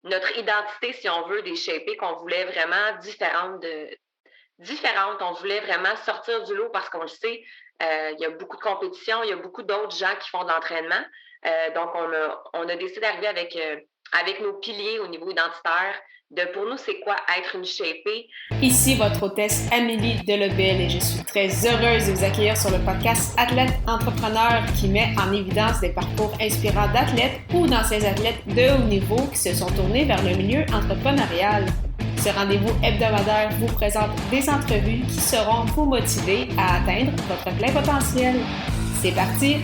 notre identité, si on veut, des shapés qu'on voulait vraiment différente. On voulait vraiment sortir du lot parce qu'on le sait, il y a beaucoup de compétition, il y a beaucoup d'autres gens qui font de l'entraînement. Donc, on a décidé d'arriver avec nos piliers au niveau identitaire de pour nous, c'est quoi être une shapée. Ici votre hôtesse Amélie Delebel et je suis très heureuse de vous accueillir sur le podcast Athlète Entrepreneur qui met en évidence des parcours inspirants d'athlètes ou d'anciens athlètes de haut niveau qui se sont tournés vers le milieu entrepreneurial. Ce rendez-vous hebdomadaire vous présente des entrevues qui seront vous motiver à atteindre votre plein potentiel. C'est parti!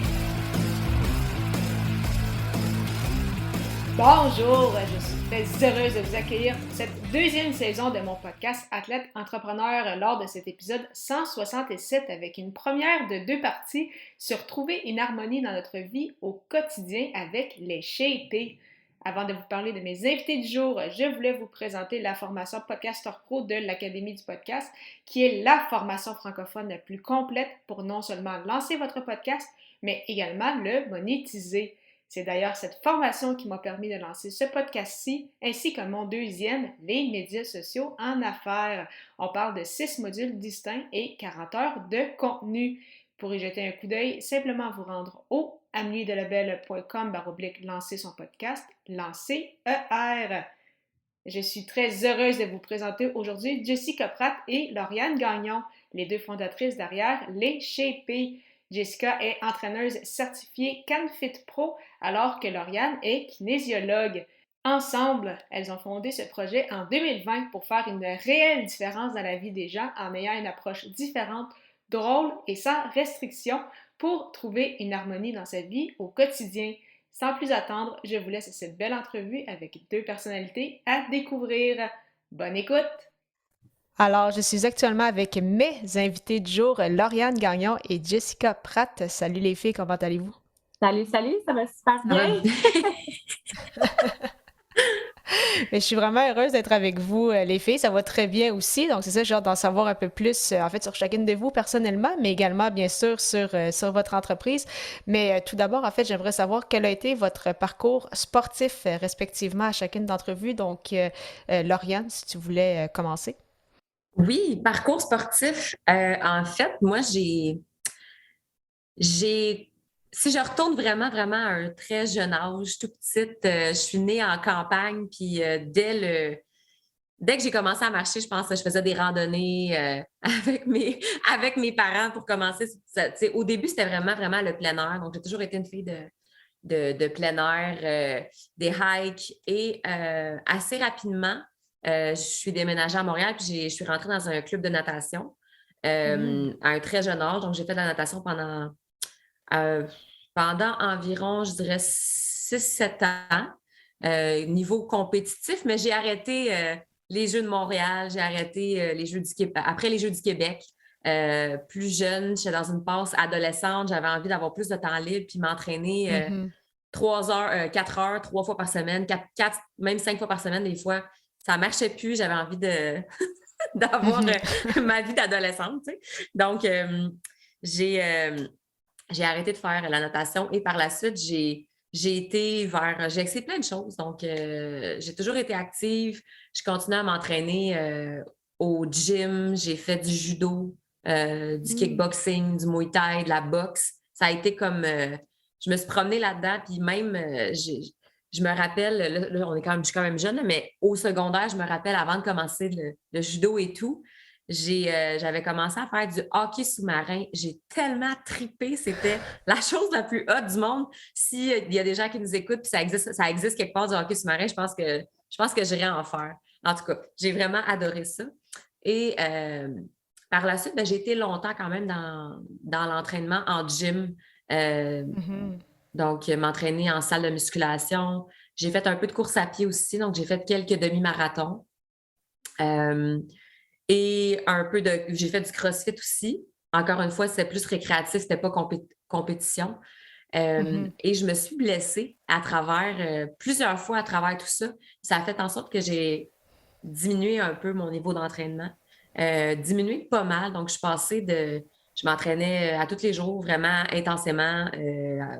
Bonjour, je suis très heureuse de vous accueillir pour cette deuxième saison de mon podcast Athlète Entrepreneur lors de cet épisode 167 avec une première de 2 parties sur trouver une harmonie dans notre vie au quotidien avec les shapés. Avant de vous parler de mes invités du jour, je voulais vous présenter la formation Podcaster Pro de l'Académie du podcast, qui est la formation francophone la plus complète pour non seulement lancer votre podcast, mais également le monétiser. C'est d'ailleurs cette formation qui m'a permis de lancer ce podcast-ci, ainsi que mon deuxième, les médias sociaux en affaires. On parle de 6 modules distincts et 40 heures de contenu. Pour y jeter un coup d'œil, simplement vous rendre au ameliedelabel.com/lancer son podcast, lancer ER. Je suis très heureuse de vous présenter aujourd'hui Jessica Pratt et Lauriane Gagnon, les deux fondatrices derrière Les Shapés. Jessica est entraîneuse certifiée CanFit Pro, alors que Lauriane est kinésiologue. Ensemble, elles ont fondé ce projet en 2020 pour faire une réelle différence dans la vie des gens en ayant une approche différente, drôle et sans restriction pour trouver une harmonie dans sa vie au quotidien. Sans plus attendre, je vous laisse cette belle entrevue avec 2 personnalités à découvrir. Bonne écoute! Alors, je suis actuellement avec mes invités du jour, Lauriane Gagnon et Jessica Pratt. Salut les filles, comment allez-vous? Salut, salut, ça va super bien. Mais je suis vraiment heureuse d'être avec vous, les filles. Ça va très bien aussi. Donc, c'est ça, j'ai hâte d'en savoir un peu plus, en fait, sur chacune de vous personnellement, mais également, bien sûr, sur votre entreprise. Mais tout d'abord, en fait, j'aimerais savoir quel a été votre parcours sportif, respectivement, à chacune d'entre vous. Donc, Lauriane, si tu voulais commencer. Oui, parcours sportif. En fait, moi, j'ai, si je retourne vraiment, vraiment à un très jeune âge, tout petite, je suis née en campagne, puis dès que j'ai commencé à marcher, je pense que je faisais des randonnées avec mes parents pour commencer. Au début, c'était vraiment, vraiment le plein air. Donc, j'ai toujours été une fille de plein air, des hikes. Et assez rapidement, je suis déménagée à Montréal, puis je suis rentrée dans un club de natation à un très jeune âge. Donc, j'ai fait de la natation euh, pendant environ, je dirais, 6-7 ans, niveau compétitif, mais j'ai arrêté les Jeux de Montréal, j'ai arrêté les Jeux du Québec, après les Jeux du Québec. Plus jeune, j'étais dans une passe adolescente, j'avais envie d'avoir plus de temps libre puis m'entraîner 3 heures, 4 heures, 3 fois par semaine, même 5 fois par semaine, des fois. Ça ne marchait plus, j'avais envie d'avoir ma vie d'adolescente. Tu sais. Donc, j'ai arrêté de faire la natation et par la suite, j'ai essayé plein de choses. Donc, j'ai toujours été active. Je continue à m'entraîner au gym. J'ai fait du judo, du kickboxing, du muay thai, de la boxe. Ça a été comme... je me suis promenée là-dedans, puis même, je me rappelle, là, je suis quand même jeune, là, mais au secondaire, je me rappelle, avant de commencer le judo et tout, j'avais commencé à faire du hockey sous-marin. J'ai tellement tripé, c'était la chose la plus haute du monde. S'il y a des gens qui nous écoutent, puis ça existe quelque part du hockey sous-marin, je pense que j'irais en faire. En tout cas, j'ai vraiment adoré ça. Et par la suite, j'ai été longtemps quand même dans l'entraînement en gym. Donc, m'entraîner en salle de musculation. J'ai fait un peu de course à pied aussi, donc j'ai fait quelques demi-marathons. Et j'ai fait du CrossFit aussi. Encore une fois, c'était plus récréatif, c'était pas compétition. Et je me suis blessée plusieurs fois à travers tout ça. Ça a fait en sorte que j'ai diminué un peu mon niveau d'entraînement. Diminué pas mal. Donc, je Je m'entraînais à tous les jours, vraiment intensément,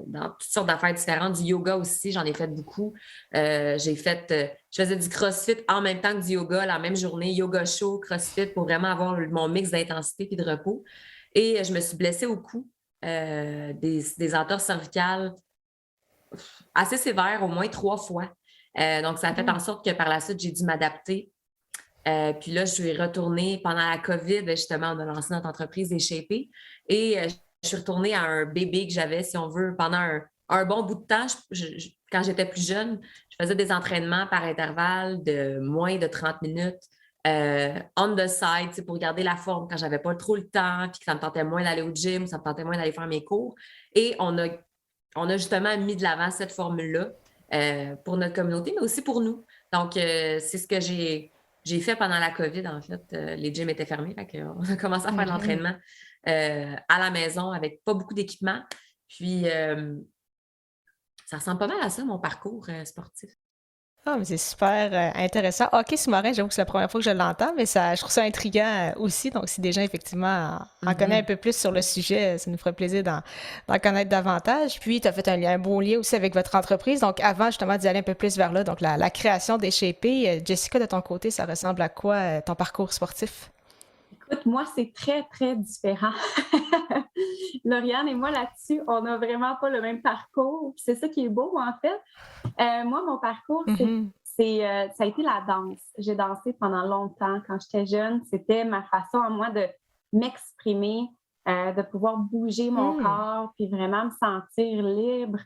dans toutes sortes d'affaires différentes. Du yoga aussi, j'en ai fait beaucoup. Je faisais du CrossFit en même temps que du yoga, la même journée, yoga chaud, CrossFit, pour vraiment avoir mon mix d'intensité et de repos. Et je me suis blessée au cou, des entorses cervicales assez sévères, au moins 3 fois. Donc, ça a fait en sorte que par la suite, j'ai dû m'adapter. Puis là, je suis retournée pendant la COVID, justement, on a lancé notre entreprise des Shapés. Et je suis retournée à un bébé que j'avais, si on veut, pendant un bon bout de temps. Quand j'étais plus jeune, je faisais des entraînements par intervalle de moins de 30 minutes. On the side, pour garder la forme quand j'avais pas trop le temps, puis que ça me tentait moins d'aller au gym, ça me tentait moins d'aller faire mes cours. Et on a justement mis de l'avant cette formule-là pour notre communauté, mais aussi pour nous. Donc, c'est ce que j'ai fait pendant la COVID, en fait. Les gyms étaient fermés, fait on a commencé à faire de l'entraînement à la maison avec pas beaucoup d'équipement. Puis, ça ressemble pas mal à ça, mon parcours sportif. Ah, mais c'est super intéressant. Hockey sous-marin, j'avoue que c'est la première fois que je l'entends, mais ça, je trouve ça intriguant aussi. Donc, si des gens, effectivement, en connaissent un peu plus sur le sujet, ça nous ferait plaisir d'en connaître davantage. Puis, tu as fait un beau lien aussi avec votre entreprise. Donc, avant, justement, d'y aller un peu plus vers là, donc la création des Shapés, Jessica, de ton côté, ça ressemble à quoi, ton parcours sportif? Écoute, moi, c'est très, très différent. Lauriane et moi, là-dessus, on n'a vraiment pas le même parcours. C'est ça qui est beau, en fait. Moi, mon parcours, ça a été la danse. J'ai dansé pendant longtemps. Quand j'étais jeune, c'était ma façon à moi de m'exprimer, de pouvoir bouger mon corps, puis vraiment me sentir libre.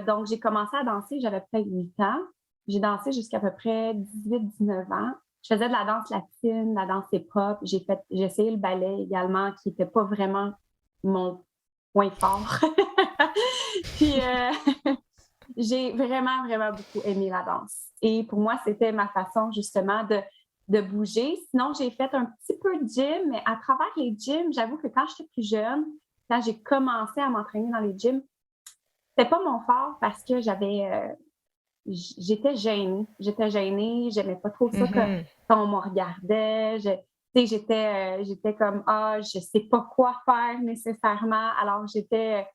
Donc, j'ai commencé à danser, j'avais peut-être 8 ans. J'ai dansé jusqu'à peu près 18-19 ans. Je faisais de la danse latine, de la danse hip-hop. J'ai essayé le ballet également, qui n'était pas vraiment mon point fort. Puis, j'ai vraiment, vraiment beaucoup aimé la danse. Et pour moi, c'était ma façon justement de bouger. Sinon, j'ai fait un petit peu de gym, mais à travers les gyms, j'avoue que quand j'étais plus jeune, quand j'ai commencé à m'entraîner dans les gyms, c'était pas mon fort parce que j'étais gênée. J'aimais pas trop ça quand on me regardait. J'étais comme, je sais pas quoi faire nécessairement. Alors, j'étais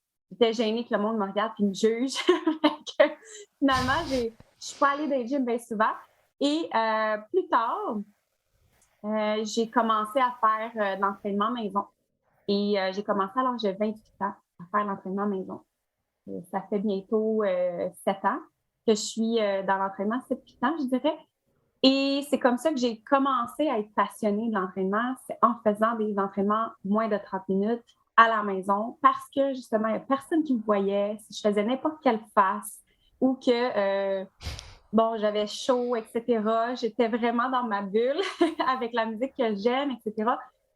gênée que le monde me regarde et me juge. Finalement, je suis pas allée dans les gyms bien souvent. Et plus tard, j'ai commencé à faire de l'entraînement maison. Et j'ai commencé à l'âge de 28 ans à faire l'entraînement maison. Ça fait bientôt 7 ans que je suis dans l'entraînement, 7-8 ans, je dirais. Et c'est comme ça que j'ai commencé à être passionnée de l'entraînement, c'est en faisant des entraînements moins de 30 minutes à la maison parce que, justement, il n'y a personne qui me voyait. Si je faisais n'importe quelle face ou que, j'avais chaud, etc., j'étais vraiment dans ma bulle avec la musique que j'aime, etc.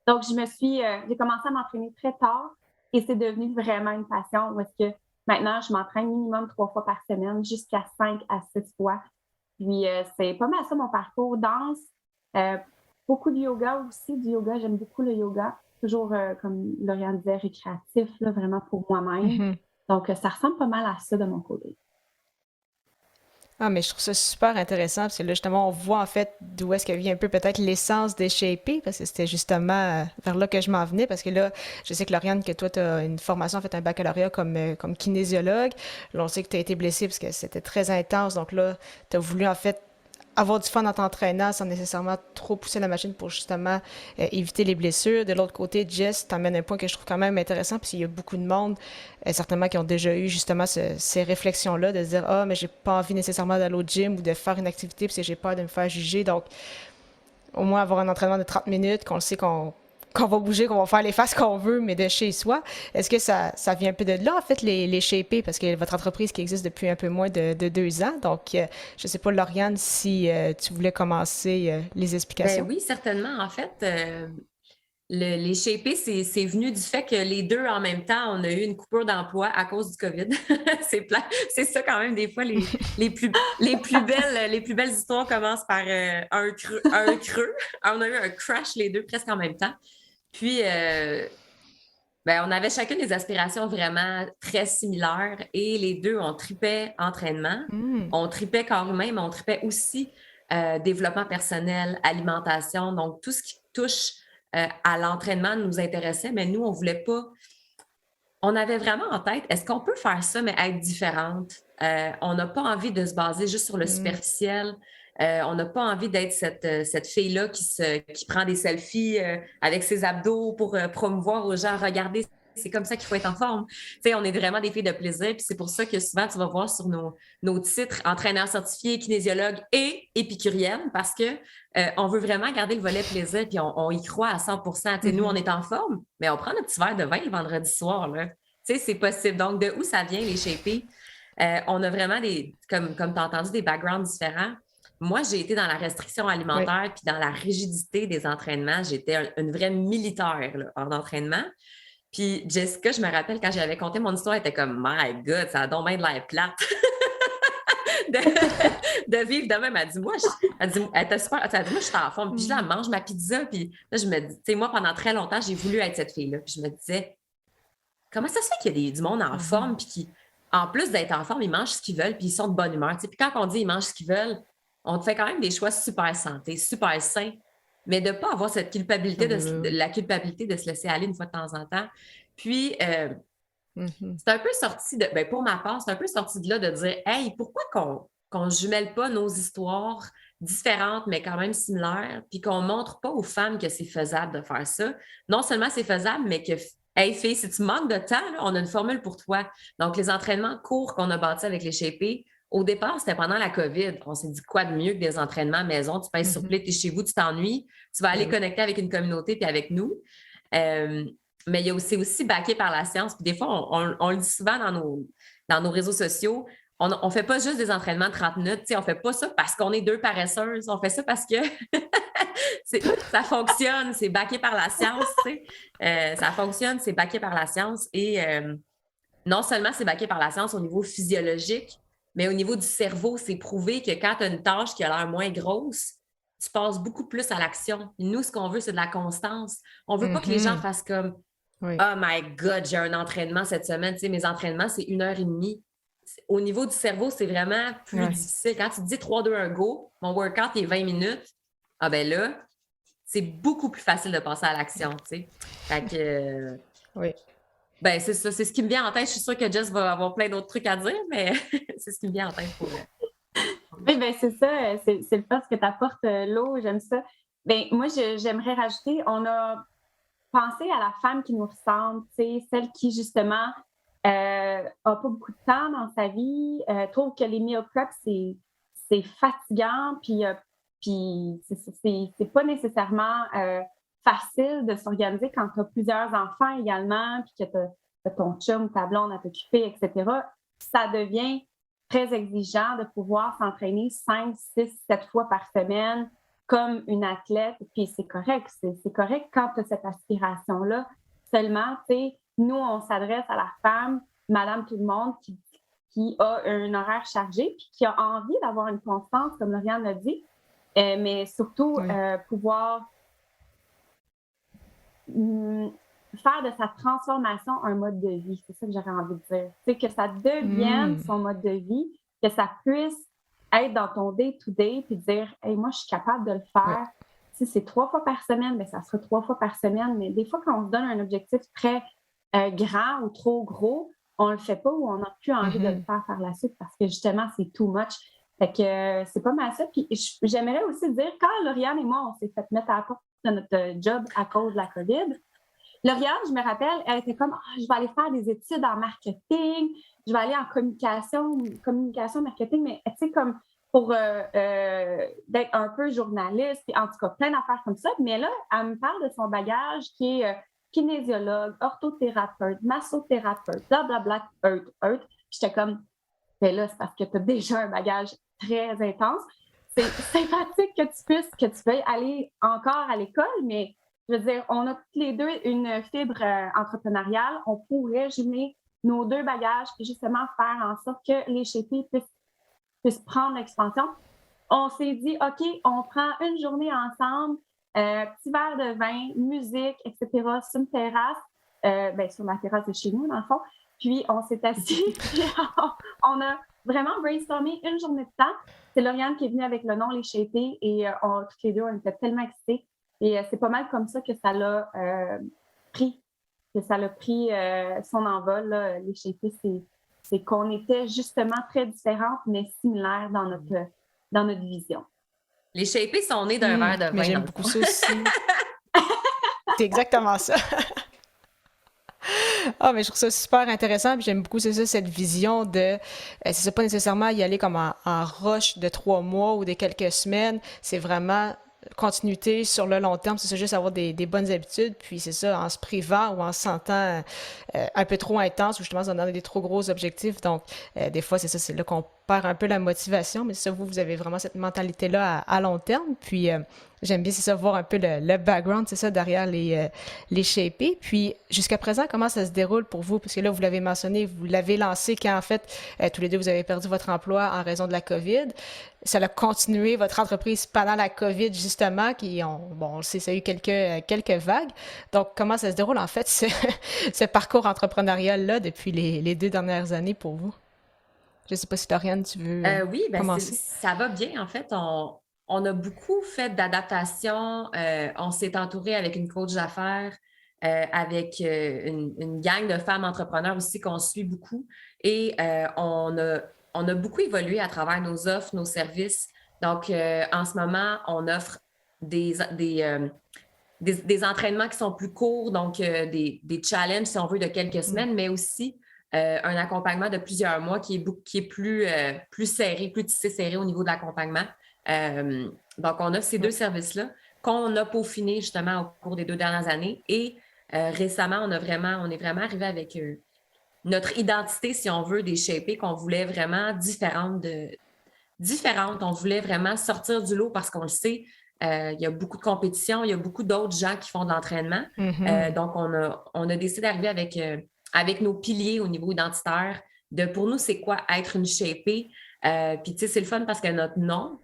Donc, j'ai commencé à m'entraîner très tard et c'est devenu vraiment une passion parce que maintenant, je m'entraîne minimum 3 fois par semaine, jusqu'à 5 à 6 fois. Puis, c'est pas mal ça, mon parcours. Danse, beaucoup de yoga aussi. Du yoga, j'aime beaucoup le yoga. Toujours, comme Lauriane disait, récréatif, là, vraiment pour moi-même. Donc, ça ressemble pas mal à ça de mon côté. Ah, mais je trouve ça super intéressant parce que là, justement, on voit en fait d'où est-ce que vient un peu peut-être l'essence des Shapés parce que c'était justement vers là que je m'en venais parce que là, je sais que Lauriane, que toi, tu as une formation, en fait, un baccalauréat comme kinésiologue. Là, on sait que tu as été blessée parce que c'était très intense. Donc là, tu as voulu en fait avoir du fun en t'entraînant sans nécessairement trop pousser la machine pour justement éviter les blessures. De l'autre côté, Jess t'emmène un point que je trouve quand même intéressant, parce qu'il y a beaucoup de monde, certainement, qui ont déjà eu justement ces réflexions-là, de se dire « Ah, mais j'ai pas envie nécessairement d'aller au gym ou de faire une activité parce que j'ai peur de me faire juger. » Donc, au moins avoir un entraînement de 30 minutes, qu'on le sait qu'on va bouger, qu'on va faire les faces qu'on veut, mais de chez soi. Est-ce que ça vient un peu de là, en fait, les Shapés, parce que votre entreprise qui existe depuis un peu moins de 2 ans. Donc, je ne sais pas, Lauriane, si tu voulais commencer les explications. Oui, certainement. En fait, les Shapés, c'est venu du fait que les deux, en même temps, on a eu une coupure d'emploi à cause du COVID. C'est ça quand même, des fois, les plus belles histoires commencent par un creux. On a eu un crash, les deux, presque en même temps. Puis, on avait chacune des aspirations vraiment très similaires et les deux, on tripait entraînement, on tripait corps humain, mais on tripait aussi développement personnel, alimentation, donc tout ce qui touche à l'entraînement nous intéressait, mais nous, on ne voulait pas. On avait vraiment en tête, est-ce qu'on peut faire ça, mais être différente? On n'a pas envie de se baser juste sur le superficiel. On n'a pas envie d'être cette fille-là qui prend des selfies avec ses abdos pour promouvoir aux gens, regardez, c'est comme ça qu'il faut être en forme. Tu sais, on est vraiment des filles de plaisir, puis c'est pour ça que souvent, tu vas voir sur nos titres entraîneur certifié, kinésiologue et épicurienne, parce que on veut vraiment garder le volet plaisir, puis on y croit à 100 Tu sais, nous, on est en forme, mais on prend notre petit verre de vin le vendredi soir, là. Tu sais, c'est possible. Donc, de où ça vient, les shapés? On a vraiment comme tu as entendu, des backgrounds différents. Moi, j'ai été dans la restriction alimentaire puis dans la rigidité des entraînements. J'étais une vraie militaire là, en entraînement. Puis Jessica, je me rappelle quand j'avais conté mon histoire, elle était comme « My God, ça a donc bien de l'air plate! » de vivre de même. Elle dit « Moi, elle était super, elle dit, moi, je suis en forme. » Puis je la mange ma pizza. Puis là, je me dis, tu sais, moi, pendant très longtemps, j'ai voulu être cette fille-là. Puis je me disais, comment ça se fait qu'il y a du monde en forme puis qui, en plus d'être en forme, ils mangent ce qu'ils veulent puis ils sont de bonne humeur. Tu sais, puis quand on dit ils mangent ce qu'ils veulent, on te fait quand même des choix super santé, super sains, mais de ne pas avoir cette culpabilité, la culpabilité de se laisser aller une fois de temps en temps. Puis, c'est un peu sorti de, pour ma part, c'est un peu sorti de là de dire, hey, pourquoi qu'on ne jumelle pas nos histoires différentes, mais quand même similaires, puis qu'on ne montre pas aux femmes que c'est faisable de faire ça. Non seulement c'est faisable, mais que, hey, fille, si tu manques de temps, là, on a une formule pour toi. Donc, les entraînements courts qu'on a bâtis avec les shapés, au départ, c'était pendant la COVID. On s'est dit quoi de mieux que des entraînements à maison? Tu pèses sur play, tu es chez vous, tu t'ennuies, tu vas aller connecter avec une communauté puis avec nous. Mais c'est aussi backé par la science. Puis des fois, on le dit souvent dans nos réseaux sociaux, on ne fait pas juste des entraînements de 30 minutes. On ne fait pas ça parce qu'on est deux paresseuses. On fait ça parce que ça fonctionne, c'est backé par la science. Ça fonctionne, c'est backé par la science. Et non seulement c'est backé par la science au niveau physiologique, mais au niveau du cerveau, c'est prouvé que quand tu as une tâche qui a l'air moins grosse, tu passes beaucoup plus à l'action. Nous, ce qu'on veut, c'est de la constance. On ne veut pas que les gens fassent comme Oh my God, j'ai un entraînement cette semaine. Tu sais, mes entraînements, c'est 1h30. Au niveau du cerveau, c'est vraiment plus difficile. Quand tu te dis 3, 2, 1, go, mon workout est 20 minutes, ah ben là, c'est beaucoup plus facile de passer à l'action. Tu sais. Fait que, ben, c'est ça, c'est ce qui me vient en tête. Je suis sûre que Jess va avoir plein d'autres trucs à dire, mais c'est ce qui me vient en tête pour Oui, bien, c'est ça. C'est le fun ce que tu apportes, l'eau. J'aime ça. Bien, moi, j'aimerais rajouter, on a pensé à la femme qui nous ressemble, celle qui, justement, n'a pas beaucoup de temps dans sa vie, trouve que les meal prep, c'est fatigant, puis c'est pas nécessairement facile de s'organiser quand tu as plusieurs enfants également, puis que tu as ton chum, ta blonde à t'occuper, etc. Ça devient très exigeant de pouvoir s'entraîner 5, 6, 7 fois par semaine comme une athlète. Puis c'est correct. C'est correct quand tu as cette aspiration-là. Seulement, tu sais, nous, on s'adresse à la femme, madame tout le monde, qui a un horaire chargé puis qui a envie d'avoir une constance, comme Lauriane l'a dit, mais surtout pouvoir faire de sa transformation un mode de vie. C'est ça que j'aurais envie de dire. C'est que ça devienne son mode de vie, que ça puisse être dans ton day-to-day puis dire « Hey, moi, je suis capable de le faire. » Si c'est 3 fois par semaine, bien, ça sera 3 fois par semaine. Mais des fois, quand on se donne un objectif très grand ou trop gros, on ne le fait pas ou on n'a plus envie de le faire par la suite parce que justement, c'est too much. Fait que c'est pas mal ça. Puis j'aimerais aussi dire, quand Lauriane et moi, on s'est fait mettre à la porte de notre job à cause de la COVID, Lauriane, je me rappelle, elle était comme je vais aller faire des études en marketing, je vais aller en communication, marketing, mais tu sais, comme pour d'être un peu journaliste, puis en tout cas, plein d'affaires comme ça. Mais là, elle me parle de son bagage qui est kinésiologue, orthothérapeute, massothérapeute, blablabla, J'étais comme, ben là, c'est parce que tu as déjà un bagage très intense. C'est sympathique que tu veuilles aller encore à l'école, mais je veux dire, on a toutes les deux une fibre entrepreneuriale. On pourrait jumeler nos deux bagages et justement faire en sorte que les shapés puissent prendre l'expansion. On s'est dit, OK, on prend une journée ensemble, petit verre de vin, musique, etc., sur une terrasse, sur la terrasse de chez nous, dans le fond. Puis, on s'est assis, puis on a vraiment brainstormé une journée de temps. C'est Lauriane qui est venue avec le nom Les Shapés et toutes les deux, on était tellement excités. Et c'est pas mal comme ça que ça l'a pris, son envol, là, les Shapés. C'est qu'on était justement très différentes, mais similaires dans notre vision. Les Shapés sont nés d'un verre de vin. Mais j'aime beaucoup ça aussi. C'est exactement ça. Ah, mais je trouve ça super intéressant. Puis j'aime beaucoup, c'est ça, cette vision de. C'est ça, pas nécessairement y aller comme en rush de 3 mois ou de quelques semaines. C'est vraiment continuité sur le long terme. C'est ça, juste avoir des bonnes habitudes. Puis c'est ça, en se privant ou en se sentant un peu trop intense ou justement en se donnant des trop gros objectifs. Donc, des fois, c'est ça, c'est là qu'on perd un peu la motivation. Mais c'est ça, vous avez vraiment cette mentalité-là à long terme. Puis, j'aime bien, c'est ça, voir un peu le background, c'est ça, derrière les Shapés. Puis, jusqu'à présent, comment ça se déroule pour vous? Parce que là, vous l'avez mentionné, vous l'avez lancé quand, en fait, tous les deux, vous avez perdu votre emploi en raison de la COVID. Ça a continué, votre entreprise, pendant la COVID, justement, on le sait, ça a eu quelques vagues. Donc, comment ça se déroule, en fait, ce parcours entrepreneurial-là depuis les 2 dernières années pour vous? Je ne sais pas si, Lauriane, tu veux Oui, ben commencer? ça va bien. En fait, on a beaucoup fait d'adaptations. On s'est entouré avec une coach d'affaires, avec une gang de femmes entrepreneurs aussi qu'on suit beaucoup. Et on a beaucoup évolué à travers nos offres, nos services. Donc, en ce moment, on offre des entraînements qui sont plus courts, donc des challenges, si on veut, de quelques semaines, mais aussi un accompagnement de plusieurs mois qui est plus serré, plus tissé serré au niveau de l'accompagnement. Donc, on a ces 2 services-là qu'on a peaufinés justement au cours des 2 dernières années. Et récemment, on est vraiment arrivé avec notre identité, si on veut, des Shapés qu'on voulait vraiment différente. On voulait vraiment sortir du lot parce qu'on le sait, il y a beaucoup de compétition, il y a beaucoup d'autres gens qui font de l'entraînement. Donc, on a décidé d'arriver avec nos piliers au niveau identitaire de pour nous, c'est quoi être une Shapée. Puis, tu sais, c'est le fun parce que notre nom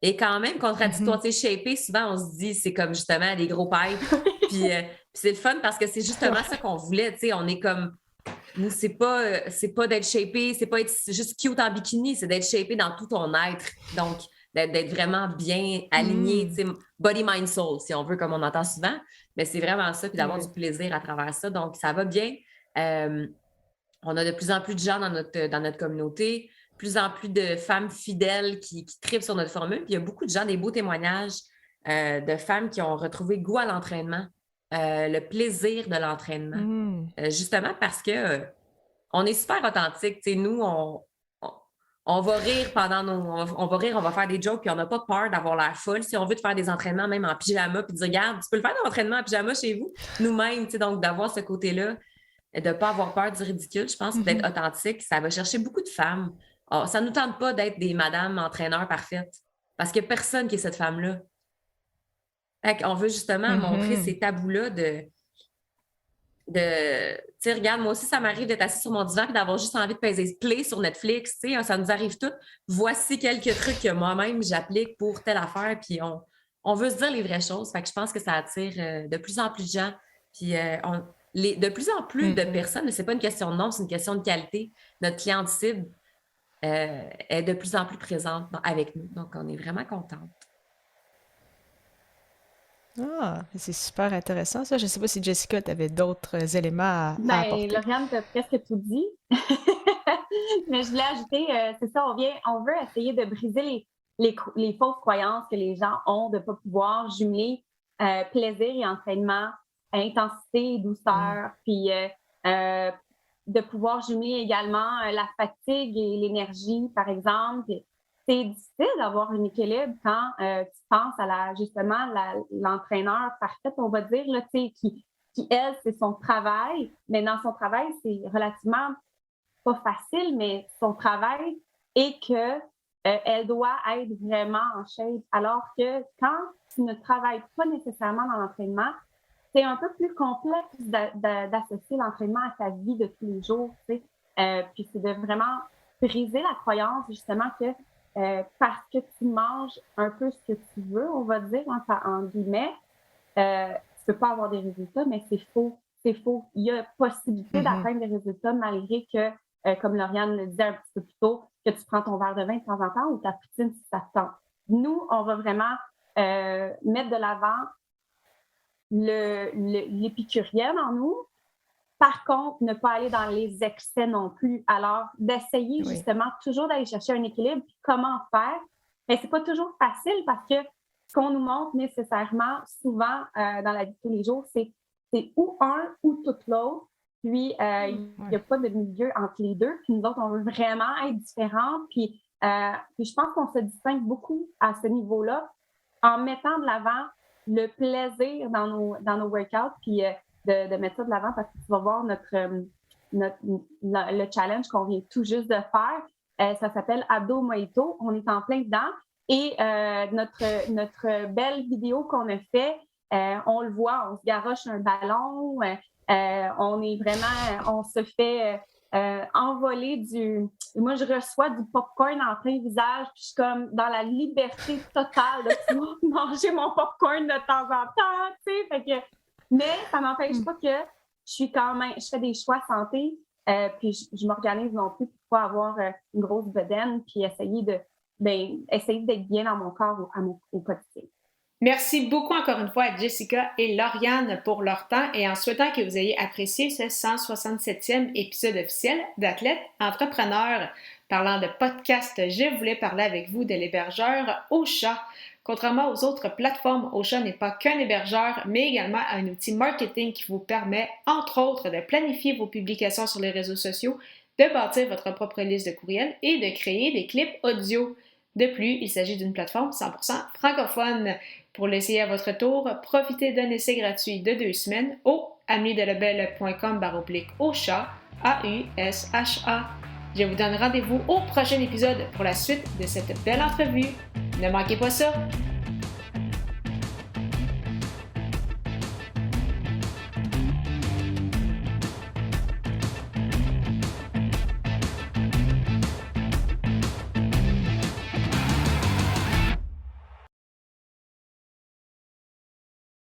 est quand même contradictoire. Tu sais, Shapée, souvent, on se dit, c'est comme justement des gros pipes. Puis, c'est le fun parce que c'est justement ça qu'on voulait. Tu sais, on est comme. Nous, c'est pas d'être shapé, c'est pas être juste cute en bikini, c'est d'être shapé dans tout ton être. Donc, d'être vraiment bien aligné, tu sais, body, mind, soul, si on veut, comme on entend souvent. Mais c'est vraiment ça, puis d'avoir du plaisir à travers ça. Donc, ça va bien. On a de plus en plus de gens dans notre communauté, plus en plus de femmes fidèles qui trippent sur notre formule. Puis il y a beaucoup de gens, des beaux témoignages de femmes qui ont retrouvé goût à l'entraînement, le plaisir de l'entraînement. Justement parce que on est super authentique. Tu sais, nous, on va rire on va rire, on va faire des jokes, puis on n'a pas peur d'avoir l'air folle. Si on veut te faire des entraînements, même en pyjama, puis dire, regarde, tu peux le faire dans l'entraînement en pyjama chez vous, nous-mêmes, tu sais, donc d'avoir ce côté-là, de ne pas avoir peur du ridicule, je pense, d'être authentique, ça va chercher beaucoup de femmes. Alors, ça ne nous tente pas d'être des madames entraîneurs parfaites, parce qu'il n'y a personne qui est cette femme-là. On veut justement montrer ces tabous-là tu sais, regarde, moi aussi, ça m'arrive d'être assise sur mon divan et d'avoir juste envie de peser play sur Netflix, tu sais, ça nous arrive toutes. Voici quelques trucs que moi-même, j'applique pour telle affaire, puis on veut se dire les vraies choses. Fait que je pense que ça attire de plus en plus de gens. Puis de plus en plus de personnes, c'est pas une question de nombre, c'est une question de qualité. Notre cliente cible est de plus en plus présente avec nous. Donc, on est vraiment contente. Ah, c'est super intéressant ça. Je ne sais pas si Jessica, tu avais d'autres éléments à apporter. Lauriane, tu as presque tout dit. Mais je voulais ajouter, c'est ça, on veut essayer de briser les fausses croyances que les gens ont de ne pas pouvoir jumeler plaisir et entraînement, intensité et douceur, puis de pouvoir jumeler également la fatigue et l'énergie, par exemple. C'est difficile d'avoir un équilibre quand tu penses à justement l'entraîneur parfaite, on va dire, là, qui, elle, c'est son travail, mais dans son travail, c'est relativement pas facile, mais son travail est que elle doit être vraiment en shape. Alors que quand tu ne travailles pas nécessairement dans l'entraînement, c'est un peu plus complexe d'associer l'entraînement à ta vie de tous les jours. Puis c'est de vraiment briser la croyance, justement, que parce que tu manges un peu ce que tu veux, on va dire, en guillemets, tu ne peux pas avoir des résultats, mais c'est faux. C'est faux. Il y a possibilité d'atteindre des résultats malgré que, comme Lauriane le disait un petit peu plus tôt, que tu prends ton verre de vin de temps en temps ou ta poutine si ça te tente. Nous, on va vraiment mettre de l'avant l'épicurienne en nous. Par contre, ne pas aller dans les excès non plus. Alors, d'essayer justement toujours d'aller chercher un équilibre. Comment faire? Mais c'est pas toujours facile parce que ce qu'on nous montre nécessairement souvent dans la vie de tous les jours, c'est ou un ou tout l'autre. Puis, il n'y a pas de milieu entre les deux. Puis, nous autres, on veut vraiment être différents. Puis je pense qu'on se distingue beaucoup à ce niveau-là en mettant de l'avant le plaisir dans nos workouts. Puis, de mettre ça de l'avant parce que tu vas voir le challenge qu'on vient tout juste de faire. Ça s'appelle Abdo Mojito. On est en plein dedans. Et notre belle vidéo qu'on a fait, on le voit, on se garoche un ballon. On se fait envoler Moi, je reçois du popcorn en plein visage, puis je suis comme dans la liberté totale de pouvoir manger mon popcorn de temps en temps, tu sais. Fait que... Mais ça n'empêche pas que je fais des choix santé, puis je m'organise non plus pour pas avoir une grosse bedaine, puis essayer d'être bien dans mon corps au quotidien. Merci beaucoup encore une fois à Jessica et Lauriane pour leur temps et en souhaitant que vous ayez apprécié ce 167e épisode officiel d'Athlètes Entrepreneurs. Parlant de podcast, je voulais parler avec vous de l'hébergeur Ocha. Contrairement aux autres plateformes, Ocha n'est pas qu'un hébergeur, mais également un outil marketing qui vous permet, entre autres, de planifier vos publications sur les réseaux sociaux, de bâtir votre propre liste de courriels et de créer des clips audio. De plus, il s'agit d'une plateforme 100% francophone. Pour l'essayer à votre tour, profitez d'un essai gratuit de 2 semaines au ameliedelebel.com/Ocha, AUSHA. Je vous donne rendez-vous au prochain épisode pour la suite de cette belle entrevue. Ne manquez pas ça!